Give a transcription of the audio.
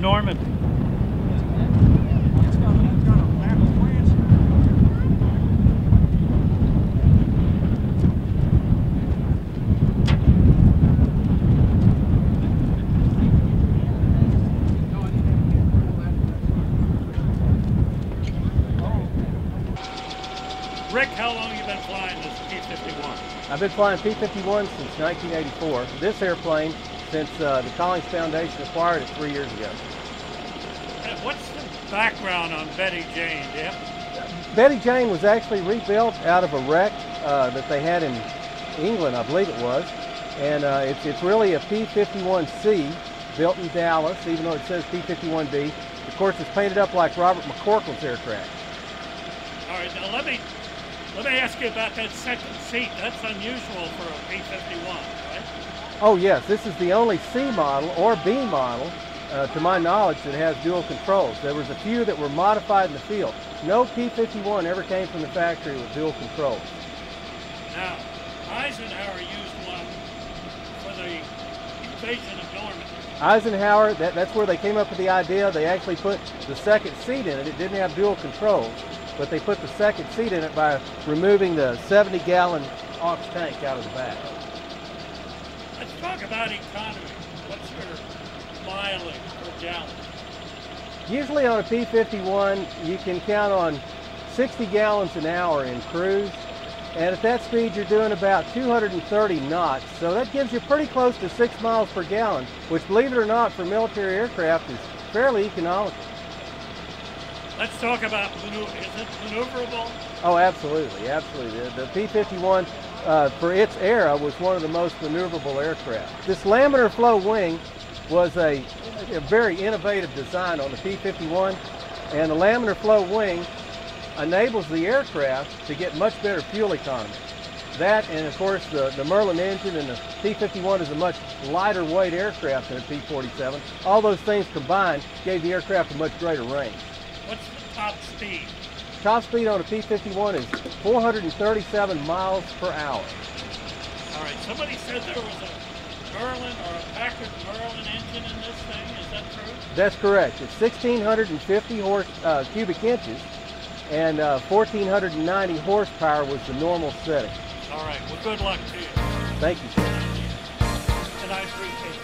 from Normandy. Rick, how long have you been flying this P-51? I've been flying P-51 since 1984. This airplane since the Collings Foundation acquired it 3 years ago. What's the background on Betty Jane? Yeah. Betty Jane was actually rebuilt out of a wreck that they had in England, I believe it was. And it's really a P-51C built in Dallas, even though it says P-51B. Of course, it's painted up like Robert McCorkle's aircraft. All right, now let me ask you about that second seat. That's unusual for a P-51, right? Oh yes, this is the only C model or B model, to my knowledge, that has dual controls. There was a few that were modified in the field. No P-51 ever came from the factory with dual controls. Now, Eisenhower used one for the invasion of Normandy. Eisenhower, that's where they came up with the idea. They actually put the second seat in it. It didn't have dual controls, but they put the second seat in it by removing the 70-gallon aux tank out of the back. Let's talk about economy. What's your mileage per gallon? Usually on a P-51, you can count on 60 gallons an hour in cruise. And at that speed, you're doing about 230 knots. So that gives you pretty close to 6 miles per gallon, which, believe it or not, for military aircraft is fairly economical. Let's talk about maneuver. Is it maneuverable? Oh, absolutely, absolutely. The P-51, for its era, was one of the most maneuverable aircraft. This laminar flow wing was a very innovative design on the P-51, and the laminar flow wing enables the aircraft to get much better fuel economy. That, and of course the Merlin engine, and the P-51 is a much lighter weight aircraft than a P-47. All those things combined gave the aircraft a much greater range. What's the top speed? Top speed on a P-51 is 437 miles per hour. All right, somebody said there was a Merlin or a Packard Merlin engine in this thing. Is that true? That's correct. It's 1,650 cubic inches, and 1,490 horsepower was the normal setting. All right, well, good luck to you. Thank you, sir. And I appreciate it.